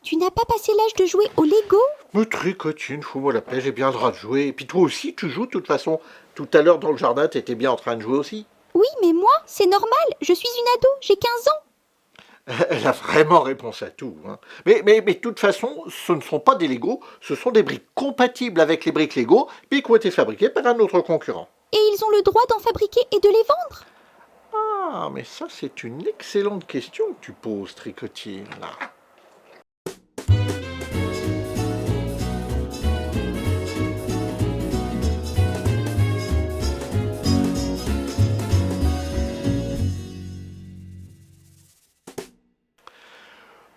Tu n'as pas passé l'âge de jouer au Lego? Me tricotine, fous-moi la paix, j'ai bien le droit de jouer. Et puis toi aussi, tu joues de toute façon. Tout à l'heure dans le jardin, t'étais bien en train de jouer aussi. Oui, mais moi, c'est normal, je suis une ado, j'ai 15 ans. Elle a vraiment réponse à tout. Hein. Mais de toute façon, ce ne sont pas des Lego, ce sont des briques compatibles avec les briques Lego, puis qui ont été fabriquées par un autre concurrent. Et ils ont le droit d'en fabriquer et de les vendre? Ah, mais ça, c'est une excellente question que tu poses, Tricotine.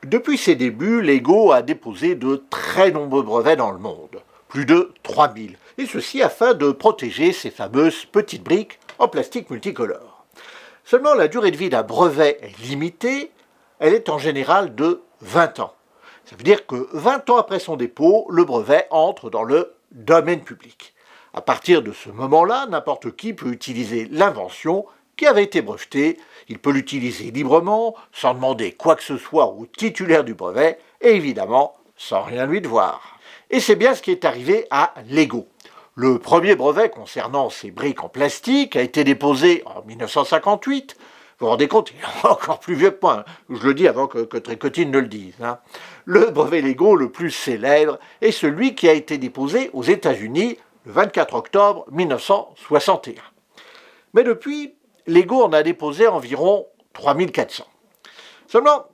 Depuis ses débuts, Lego a déposé de très nombreux brevets dans le monde, plus de 3000, et ceci afin de protéger ces fameuses petites briques en plastique multicolore. Seulement, la durée de vie d'un brevet est limitée, elle est en général de 20 ans. Ça veut dire que 20 ans après son dépôt, le brevet entre dans le domaine public. À partir de ce moment-là, n'importe qui peut utiliser l'invention qui avait été brevetée. Il peut l'utiliser librement, sans demander quoi que ce soit au titulaire du brevet, et évidemment, sans rien lui devoir. Et c'est bien ce qui est arrivé à Lego. Le premier brevet concernant ces briques en plastique a été déposé en 1958. Vous vous rendez compte, il est encore plus vieux que moi, hein. Je le dis avant que Tricotine ne le dise. Hein. Le brevet Lego le plus célèbre est celui qui a été déposé aux États-Unis le 24 octobre 1961. Mais depuis, Lego en a déposé environ 3400. Seulement,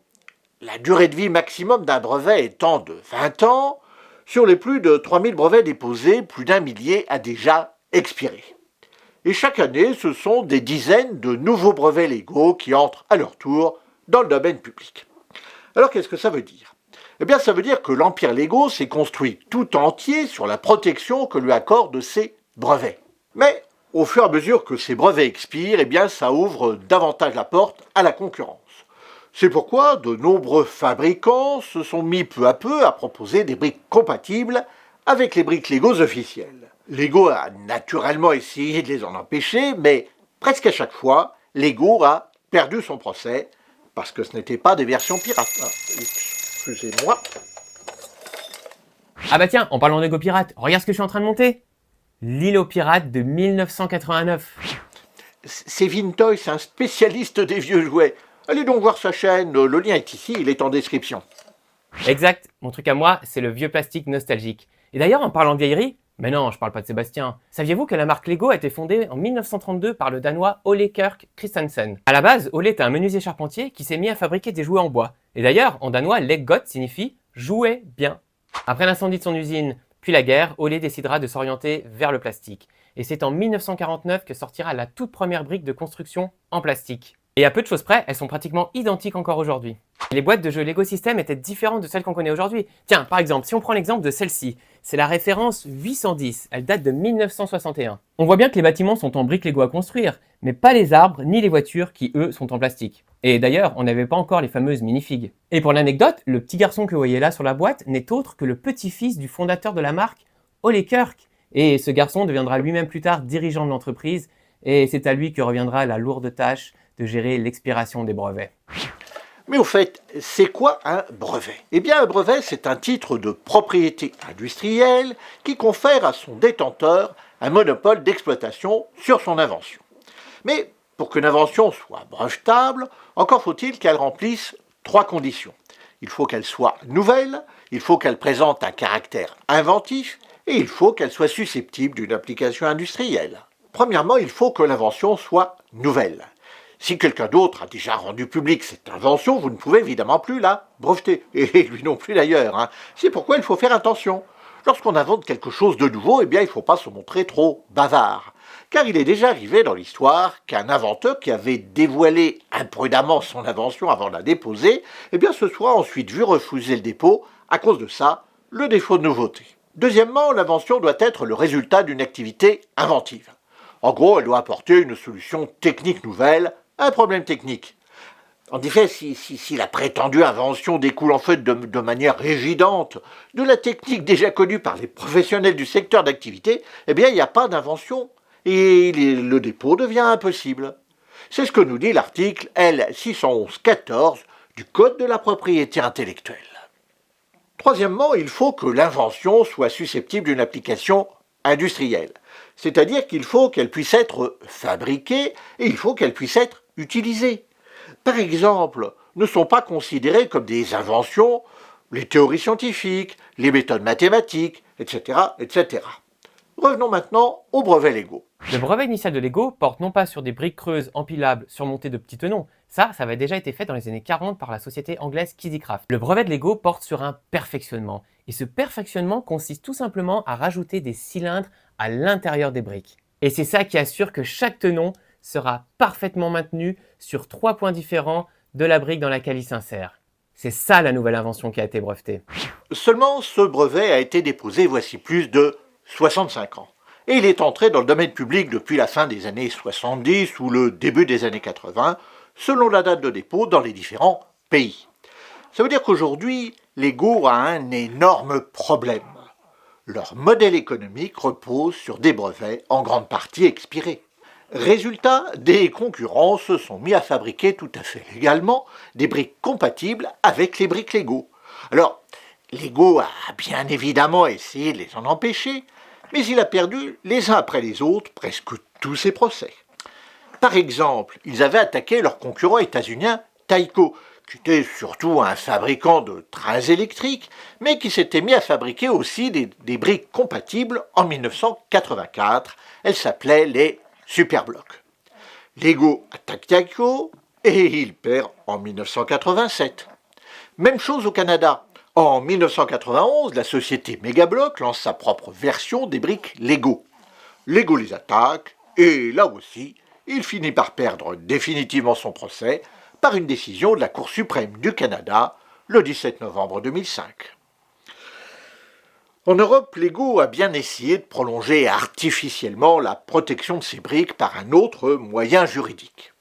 la durée de vie maximum d'un brevet étant de 20 ans, sur les plus de 3000 brevets déposés, plus d'un millier a déjà expiré. Et chaque année, ce sont des dizaines de nouveaux brevets Lego qui entrent à leur tour dans le domaine public. Alors qu'est-ce que ça veut dire? Eh bien, ça veut dire que l'empire Lego s'est construit tout entier sur la protection que lui accordent ces brevets. Mais au fur et à mesure que ces brevets expirent, eh bien, ça ouvre davantage la porte à la concurrence. C'est pourquoi de nombreux fabricants se sont mis peu à peu à proposer des briques compatibles avec les briques Lego officielles. Lego a naturellement essayé de les en empêcher, mais presque à chaque fois, Lego a perdu son procès parce que ce n'étaient pas des versions pirates. Ah, excusez-moi. Ah bah tiens, en parlant de Lego Pirate, regarde ce que je suis en train de monter. L'île aux pirates de 1989. C'est Vintoy, c'est un spécialiste des vieux jouets. Allez donc voir sa chaîne, le lien est ici, il est en description. Exact, mon truc à moi, c'est le vieux plastique nostalgique. Et d'ailleurs, en parlant de vieillerie, mais non, je parle pas de Sébastien. Saviez-vous que la marque Lego a été fondée en 1932 par le Danois Ole Kirk Christensen? À la base, Ole était un menuisier charpentier qui s'est mis à fabriquer des jouets en bois. Et d'ailleurs, en danois, Leggot signifie « jouer bien ». Après l'incendie de son usine, puis la guerre, Ole décidera de s'orienter vers le plastique. Et c'est en 1949 que sortira la toute première brique de construction en plastique. Et à peu de choses près, elles sont pratiquement identiques encore aujourd'hui. Les boîtes de jeux Lego System étaient différentes de celles qu'on connaît aujourd'hui. Tiens, par exemple, si on prend l'exemple de celle-ci, c'est la référence 810, elle date de 1961. On voit bien que les bâtiments sont en briques Lego à construire, mais pas les arbres ni les voitures qui, eux, sont en plastique. Et d'ailleurs, on n'avait pas encore les fameuses mini-figues. Et pour l'anecdote, le petit garçon que vous voyez là sur la boîte n'est autre que le petit-fils du fondateur de la marque, Ole Kirk. Et ce garçon deviendra lui-même plus tard dirigeant de l'entreprise, et c'est à lui que reviendra la lourde tâche de gérer l'expiration des brevets. Mais au fait, c'est quoi un brevet? Eh bien, un brevet, c'est un titre de propriété industrielle qui confère à son détenteur un monopole d'exploitation sur son invention. Mais pour qu'une invention soit brevetable, encore faut-il qu'elle remplisse 3 conditions. Il faut qu'elle soit nouvelle, il faut qu'elle présente un caractère inventif et il faut qu'elle soit susceptible d'une application industrielle. Premièrement, il faut que l'invention soit nouvelle. Si quelqu'un d'autre a déjà rendu public cette invention, vous ne pouvez évidemment plus la breveter. Et lui non plus d'ailleurs. Hein. C'est pourquoi il faut faire attention. Lorsqu'on invente quelque chose de nouveau, eh bien, il ne faut pas se montrer trop bavard. Car il est déjà arrivé dans l'histoire qu'un inventeur qui avait dévoilé imprudemment son invention avant de la déposer, eh bien, se soit ensuite vu refuser le dépôt. À cause de ça, le défaut de nouveauté. Deuxièmement, l'invention doit être le résultat d'une activité inventive. En gros, elle doit apporter une solution technique nouvelle à un problème technique. En effet, si la prétendue invention découle en fait de manière évidente de la technique déjà connue par les professionnels du secteur d'activité, eh bien, il n'y a pas d'invention et le dépôt devient impossible. C'est ce que nous dit l'article L611-14 du Code de la propriété intellectuelle. Troisièmement, il faut que l'invention soit susceptible d'une application industrielle. C'est-à-dire qu'il faut qu'elle puisse être fabriquée et il faut qu'elle puisse être utilisée. Par exemple, ne sont pas considérées comme des inventions les théories scientifiques, les méthodes mathématiques, etc., etc. Revenons maintenant au brevet Lego. Le brevet initial de Lego porte non pas sur des briques creuses empilables surmontées de petits tenons, ça avait déjà été fait dans les années 40 par la société anglaise Kizzycraft. Le brevet de Lego porte sur un perfectionnement, et ce perfectionnement consiste tout simplement à rajouter des cylindres à l'intérieur des briques. Et c'est ça qui assure que chaque tenon sera parfaitement maintenu sur 3 points différents de la brique dans laquelle il s'insère. C'est ça la nouvelle invention qui a été brevetée. Seulement, ce brevet a été déposé voici plus de 65 ans. Et il est entré dans le domaine public depuis la fin des années 70 ou le début des années 80, selon la date de dépôt dans les différents pays. Ça veut dire qu'aujourd'hui, Lego a un énorme problème. Leur modèle économique repose sur des brevets en grande partie expirés. Résultat, des concurrents se sont mis à fabriquer tout à fait légalement des briques compatibles avec les briques Lego. Alors, Lego a bien évidemment essayé de les en empêcher, mais il a perdu les uns après les autres presque tous ses procès. Par exemple, ils avaient attaqué leur concurrent états-unien Tyco, qui était surtout un fabricant de trains électriques, mais qui s'était mis à fabriquer aussi des briques compatibles en 1984. Elles s'appelaient les Superblocs. Lego attaque Tyco et il perd en 1987. Même chose au Canada. En 1991, la société Megablock lance sa propre version des briques Lego. Lego les attaque et là aussi, il finit par perdre définitivement son procès par une décision de la Cour suprême du Canada le 17 novembre 2005. En Europe, Lego a bien essayé de prolonger artificiellement la protection de ses briques par un autre moyen juridique.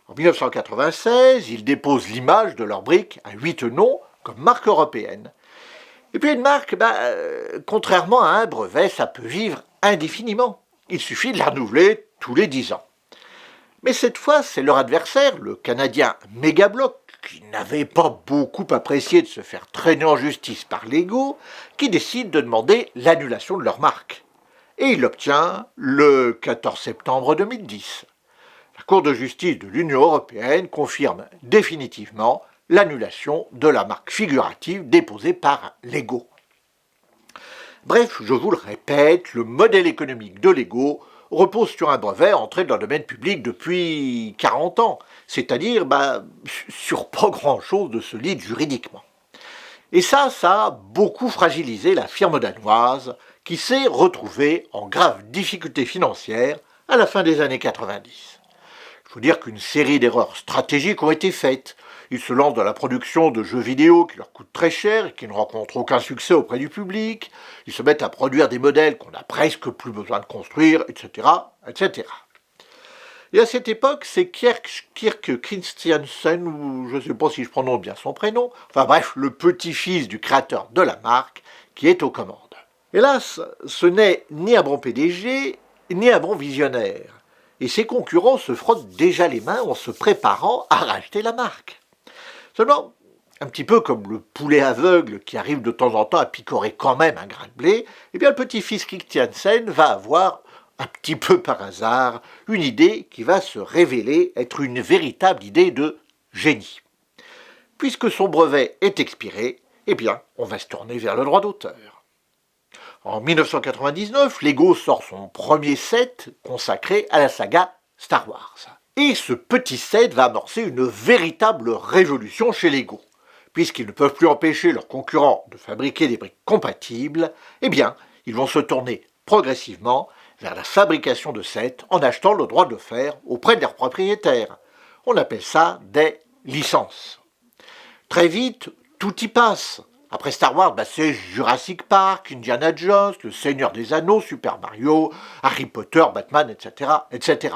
En 1996, ils déposent l'image de leurs briques à 8 tenons comme marque européenne. Et puis une marque, contrairement à un brevet, ça peut vivre indéfiniment. Il suffit de la renouveler tous les 10 ans. Mais cette fois, c'est leur adversaire, le Canadien Megablock, qui n'avait pas beaucoup apprécié de se faire traîner en justice par Lego, qui décide de demander l'annulation de leur marque. Et il l'obtient le 14 septembre 2010. La Cour de justice de l'Union européenne confirme définitivement l'annulation de la marque figurative déposée par Lego. Bref, je vous le répète, le modèle économique de Lego repose sur un brevet entré dans le domaine public depuis 40 ans, c'est-à-dire sur pas grand-chose de solide juridiquement. Et ça a beaucoup fragilisé la firme danoise qui s'est retrouvée en grave difficulté financière à la fin des années 90. Il faut dire qu'une série d'erreurs stratégiques ont été faites. Ils se lancent dans la production de jeux vidéo qui leur coûtent très cher et qui ne rencontrent aucun succès auprès du public. Ils se mettent à produire des modèles qu'on n'a presque plus besoin de construire, etc., etc. Et à cette époque, c'est Kirk Christiansen, ou je ne sais pas si je prononce bien son prénom, enfin bref, le petit-fils du créateur de la marque, qui est aux commandes. Hélas, ce n'est ni un bon PDG, ni un bon visionnaire. Et ses concurrents se frottent déjà les mains en se préparant à racheter la marque. Seulement, un petit peu comme le poulet aveugle qui arrive de temps en temps à picorer quand même un grain de blé, eh bien le petit-fils Christiansen va avoir, un petit peu par hasard, une idée qui va se révéler être une véritable idée de génie. Puisque son brevet est expiré, eh bien on va se tourner vers le droit d'auteur. En 1999, Lego sort son premier set consacré à la saga Star Wars. Et ce petit set va amorcer une véritable révolution chez Lego. Puisqu'ils ne peuvent plus empêcher leurs concurrents de fabriquer des briques compatibles, eh bien, ils vont se tourner progressivement vers la fabrication de sets en achetant le droit de le faire auprès de leurs propriétaires. On appelle ça des licences. Très vite, tout y passe. Après Star Wars, c'est Jurassic Park, Indiana Jones, Le Seigneur des Anneaux, Super Mario, Harry Potter, Batman, etc., etc.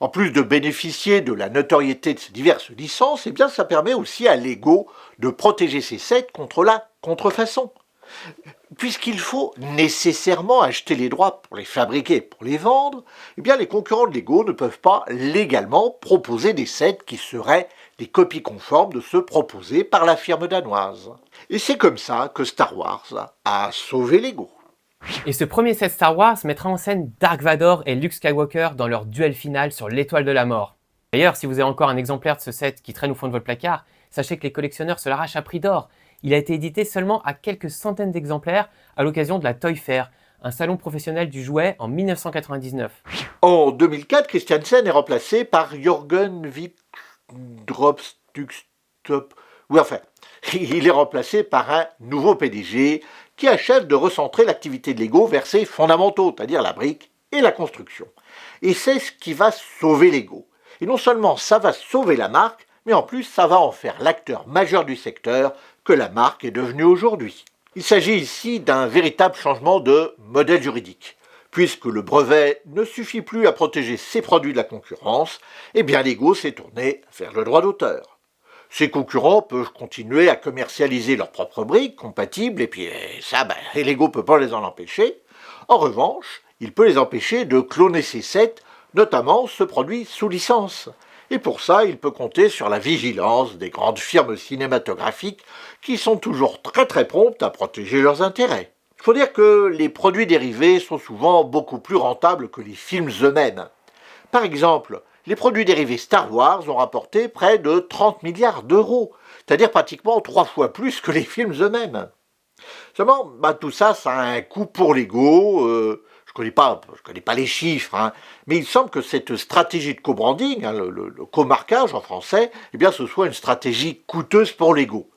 En plus de bénéficier de la notoriété de ces diverses licences, eh bien ça permet aussi à Lego de protéger ses sets contre la contrefaçon. Puisqu'il faut nécessairement acheter les droits pour les fabriquer et pour les vendre, eh bien les concurrents de Lego ne peuvent pas légalement proposer des sets qui seraient les copies conformes de ceux proposés par la firme danoise. Et c'est comme ça que Star Wars a sauvé Lego. Et ce premier set Star Wars mettra en scène Dark Vador et Luke Skywalker dans leur duel final sur l'étoile de la mort. D'ailleurs, si vous avez encore un exemplaire de ce set qui traîne au fond de votre placard, sachez que les collectionneurs se l'arrachent à prix d'or. Il a été édité seulement à quelques centaines d'exemplaires à l'occasion de la Toy Fair, un salon professionnel du jouet en 1999. En 2004, Christiansen est remplacé par Jørgen Vidrupstop. Oui, enfin, il est remplacé par un nouveau PDG qui achève de recentrer l'activité de Lego vers ses fondamentaux, c'est-à-dire la brique et la construction. Et c'est ce qui va sauver Lego. Et non seulement ça va sauver la marque, mais en plus ça va en faire l'acteur majeur du secteur que la marque est devenue aujourd'hui. Il s'agit ici d'un véritable changement de modèle juridique. Puisque le brevet ne suffit plus à protéger ses produits de la concurrence, eh bien Lego s'est tourné vers le droit d'auteur. Ses concurrents peuvent continuer à commercialiser leurs propres briques compatibles, et puis ça, Lego ne peut pas les en empêcher. En revanche, il peut les empêcher de cloner ses sets, notamment ce produit sous licence. Et pour ça, il peut compter sur la vigilance des grandes firmes cinématographiques qui sont toujours très promptes à protéger leurs intérêts. Il faut dire que les produits dérivés sont souvent beaucoup plus rentables que les films eux-mêmes. Par exemple, les produits dérivés Star Wars ont rapporté près de 30 milliards d'euros, c'est-à-dire pratiquement 3 fois plus que les films eux-mêmes. Seulement, tout ça, ça a un coût pour Lego. Je connais pas les chiffres, mais il semble que cette stratégie de co-branding, le co-marquage en français, eh bien, ce soit une stratégie coûteuse pour Lego.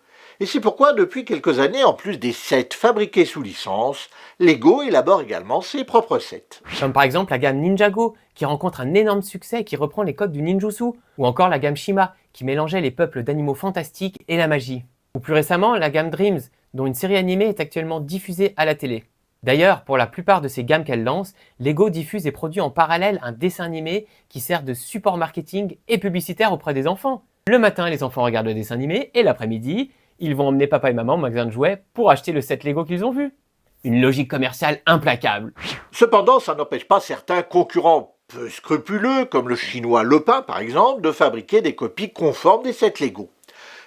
Et c'est pourquoi, depuis quelques années, en plus des sets fabriqués sous licence, Lego élabore également ses propres sets. Comme par exemple la gamme Ninjago, qui rencontre un énorme succès et qui reprend les codes du ninjutsu, ou encore la gamme Shima, qui mélangeait les peuples d'animaux fantastiques et la magie. Ou plus récemment, la gamme Dreams, dont une série animée est actuellement diffusée à la télé. D'ailleurs, pour la plupart de ces gammes qu'elle lance, Lego diffuse et produit en parallèle un dessin animé qui sert de support marketing et publicitaire auprès des enfants. Le matin, les enfants regardent le dessin animé et l'après-midi, ils vont emmener papa et maman au magasin de jouets pour acheter le set Lego qu'ils ont vu. Une logique commerciale implacable. Cependant, ça n'empêche pas certains concurrents peu scrupuleux, comme le chinois Lepin par exemple, de fabriquer des copies conformes des sets Lego.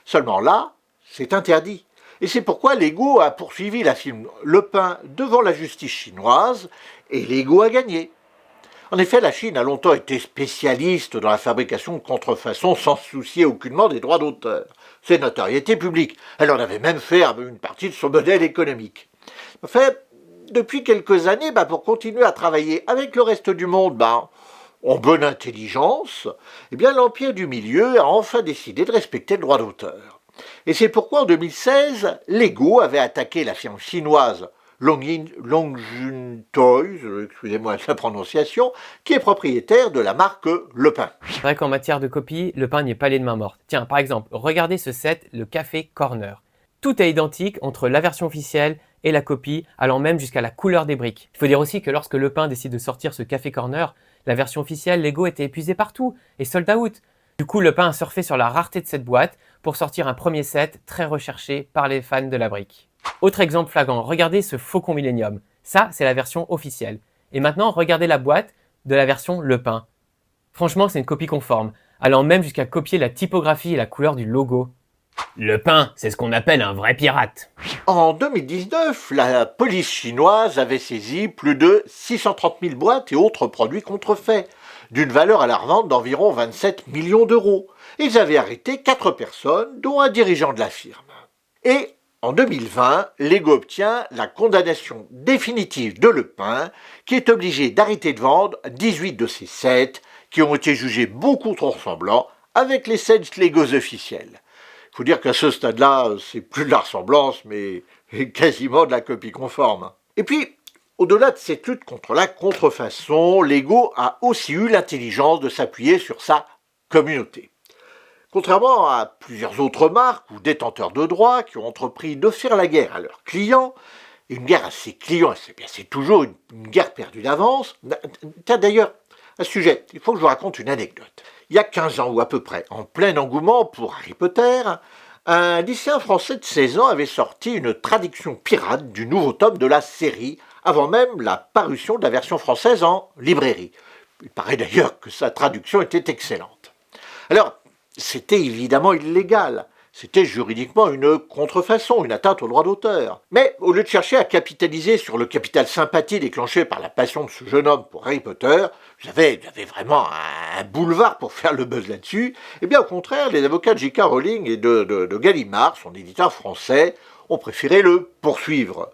Seulement là, c'est interdit. Et c'est pourquoi Lego a poursuivi la firme Lepin devant la justice chinoise et Lego a gagné. En effet, la Chine a longtemps été spécialiste dans la fabrication de contrefaçons sans se soucier aucunement des droits d'auteur. C'est notoriété publique. Elle en avait même fait une partie de son modèle économique. En fait, depuis quelques années, pour continuer à travailler avec le reste du monde, en bonne intelligence, l'Empire du Milieu a enfin décidé de respecter le droit d'auteur. Et c'est pourquoi en 2016, Lego avait attaqué la firme chinoise Longjun Toys, excusez-moi la prononciation, qui est propriétaire de la marque Lepin. C'est vrai qu'en matière de copie, Lepin n'y est pas allé de main morte. Tiens, par exemple, regardez ce set, le Café Corner. Tout est identique entre la version officielle et la copie, allant même jusqu'à la couleur des briques. Il faut dire aussi que lorsque Lepin décide de sortir ce Café Corner, la version officielle Lego était épuisée partout et sold out. Du coup, Lepin a surfé sur la rareté de cette boîte pour sortir un premier set très recherché par les fans de la brique. Autre exemple flagrant, regardez ce Faucon Millenium. Ça, c'est la version officielle. Et maintenant, regardez la boîte de la version Lepin. Franchement, c'est une copie conforme, allant même jusqu'à copier la typographie et la couleur du logo. Lepin, c'est ce qu'on appelle un vrai pirate. En 2019, la police chinoise avait saisi plus de 630 000 boîtes et autres produits contrefaits, d'une valeur à la revente d'environ 27 millions d'euros. Ils avaient arrêté 4 personnes, dont un dirigeant de la firme. Et en 2020, Lego obtient la condamnation définitive de Lepin, qui est obligé d'arrêter de vendre 18 de ses sets, qui ont été jugés beaucoup trop ressemblants avec les sets Lego officiels. Il faut dire qu'à ce stade-là, c'est plus de la ressemblance, mais quasiment de la copie conforme. Et puis, au-delà de cette lutte contre la contrefaçon, Lego a aussi eu l'intelligence de s'appuyer sur sa communauté. Contrairement à plusieurs autres marques ou détenteurs de droits qui ont entrepris de faire la guerre à leurs clients, et une guerre à ses clients, c'est toujours une guerre perdue d'avance. Tiens, d'ailleurs, à ce sujet, il faut que je vous raconte une anecdote. Il y a 15 ans ou à peu près, en plein engouement pour Harry Potter, un lycéen français de 16 ans avait sorti une traduction pirate du nouveau tome de la série, avant même la parution de la version française en librairie. Il paraît d'ailleurs que sa traduction était excellente. Alors, c'était évidemment illégal. C'était juridiquement une contrefaçon, une atteinte au droit d'auteur. Mais au lieu de chercher à capitaliser sur le capital sympathie déclenché par la passion de ce jeune homme pour Harry Potter, j'avais vraiment un boulevard pour faire le buzz là-dessus, et bien au contraire, les avocats de J.K. Rowling et de Gallimard, son éditeur français, ont préféré le poursuivre.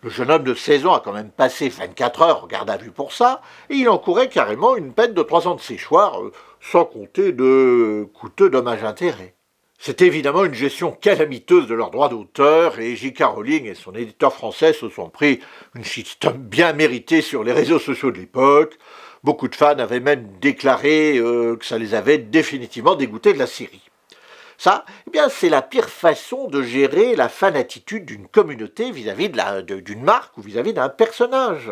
Le jeune homme de 16 ans a quand même passé 24 heures en garde à vue pour ça, et il encourait carrément une peine de 3 ans de séchoir, sans compter de coûteux dommages-intérêts. C'était évidemment une gestion calamiteuse de leurs droits d'auteur, et J.K. Rowling et son éditeur français se sont pris une shitstorm bien méritée sur les réseaux sociaux de l'époque. Beaucoup de fans avaient même déclaré que ça les avait définitivement dégoûtés de la série. Ça, eh bien, c'est la pire façon de gérer la fan-attitude d'une communauté vis-à-vis d'une marque ou vis-à-vis d'un personnage.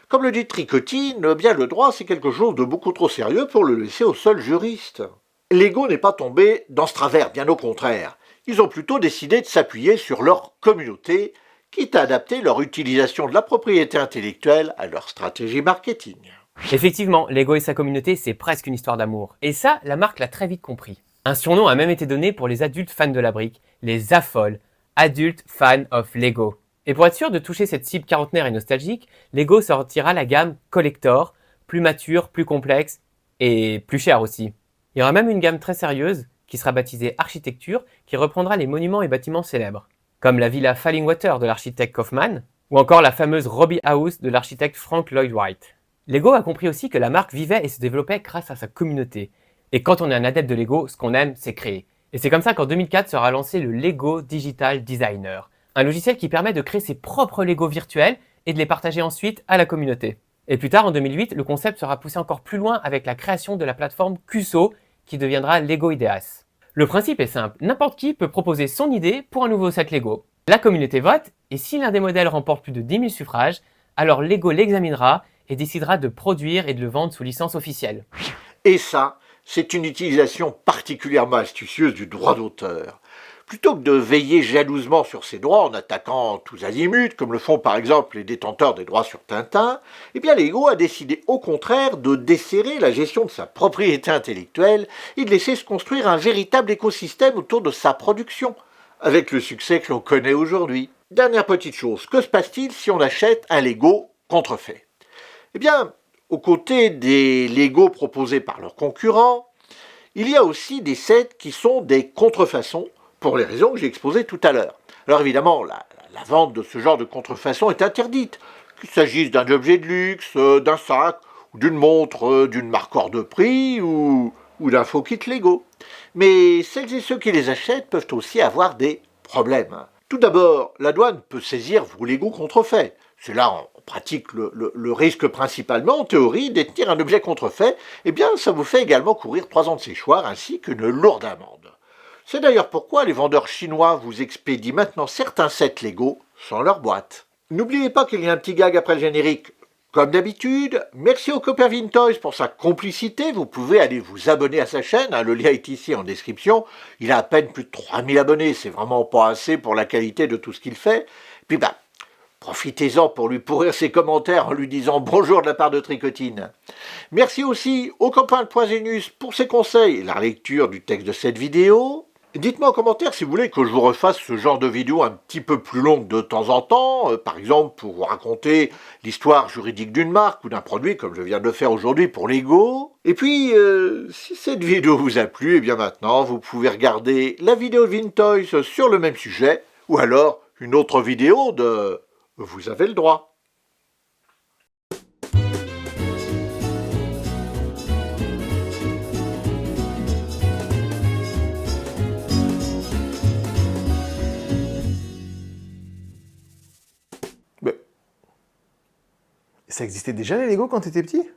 Comme le dit Tricotine, eh bien le droit c'est quelque chose de beaucoup trop sérieux pour le laisser aux seuls juristes. Lego n'est pas tombé dans ce travers, bien au contraire. Ils ont plutôt décidé de s'appuyer sur leur communauté, quitte à adapter leur utilisation de la propriété intellectuelle à leur stratégie marketing. Effectivement, Lego et sa communauté, c'est presque une histoire d'amour. Et ça, la marque l'a très vite compris. Un surnom a même été donné pour les adultes fans de la brique, les AFOL, Adult Fan of Lego. Et pour être sûr de toucher cette cible quarantenaire et nostalgique, Lego sortira la gamme Collector, plus mature, plus complexe et plus chère aussi. Il y aura même une gamme très sérieuse qui sera baptisée Architecture, qui reprendra les monuments et bâtiments célèbres, comme la villa Fallingwater de l'architecte Kaufman, ou encore la fameuse Robbie House de l'architecte Frank Lloyd Wright. Lego a compris aussi que la marque vivait et se développait grâce à sa communauté. Et quand on est un adepte de Lego, ce qu'on aime, c'est créer. Et c'est comme ça qu'en 2004 sera lancé le Lego Digital Designer, un logiciel qui permet de créer ses propres Lego virtuels et de les partager ensuite à la communauté. Et plus tard, en 2008, le concept sera poussé encore plus loin avec la création de la plateforme QSO, qui deviendra Lego Ideas. Le principe est simple, n'importe qui peut proposer son idée pour un nouveau set Lego. La communauté vote, et si l'un des modèles remporte plus de 10 000 suffrages, alors Lego l'examinera et décidera de produire et de le vendre sous licence officielle. Et ça, c'est une utilisation particulièrement astucieuse du droit d'auteur. Plutôt que de veiller jalousement sur ses droits en attaquant tous azimuts, comme le font par exemple les détenteurs des droits sur Tintin, eh bien Lego a décidé au contraire de desserrer la gestion de sa propriété intellectuelle et de laisser se construire un véritable écosystème autour de sa production, avec le succès que l'on connaît aujourd'hui. Dernière petite chose, que se passe-t-il si on achète un Lego contrefait ? Eh bien, aux côtés des Lego proposés par leurs concurrents, il y a aussi des sets qui sont des contrefaçons, pour les raisons que j'ai exposées tout à l'heure. Alors évidemment, la vente de ce genre de contrefaçon est interdite, qu'il s'agisse d'un objet de luxe, d'un sac, ou d'une montre, d'une marque hors de prix, ou d'un faux kit Lego. Mais celles et ceux qui les achètent peuvent aussi avoir des problèmes. Tout d'abord, la douane peut saisir vos Lego contrefaits. C'est là on pratique le risque principalement, en théorie, détenir un objet contrefait, eh bien ça vous fait également courir 3 ans de séchoir ainsi qu'une lourde amende. C'est d'ailleurs pourquoi les vendeurs chinois vous expédient maintenant certains sets Lego sans leur boîte. N'oubliez pas qu'il y a un petit gag après le générique. Comme d'habitude, merci au copain Vintoys pour sa complicité. Vous pouvez aller vous abonner à sa chaîne, le lien est ici en description. Il a à peine plus de 3000 abonnés, c'est vraiment pas assez pour la qualité de tout ce qu'il fait. Puis profitez-en pour lui pourrir ses commentaires en lui disant bonjour de la part de Tricotine. Merci aussi au copain de Poisinus pour ses conseils et la lecture du texte de cette vidéo. Dites-moi en commentaire si vous voulez que je vous refasse ce genre de vidéo un petit peu plus longue de temps en temps, par exemple pour vous raconter l'histoire juridique d'une marque ou d'un produit comme je viens de le faire aujourd'hui pour Lego. Et puis, si cette vidéo vous a plu, et bien maintenant vous pouvez regarder la vidéo de Vintoys sur le même sujet, ou alors une autre vidéo de « Vous avez le droit ». Ça existait déjà les Lego quand t'étais petit ?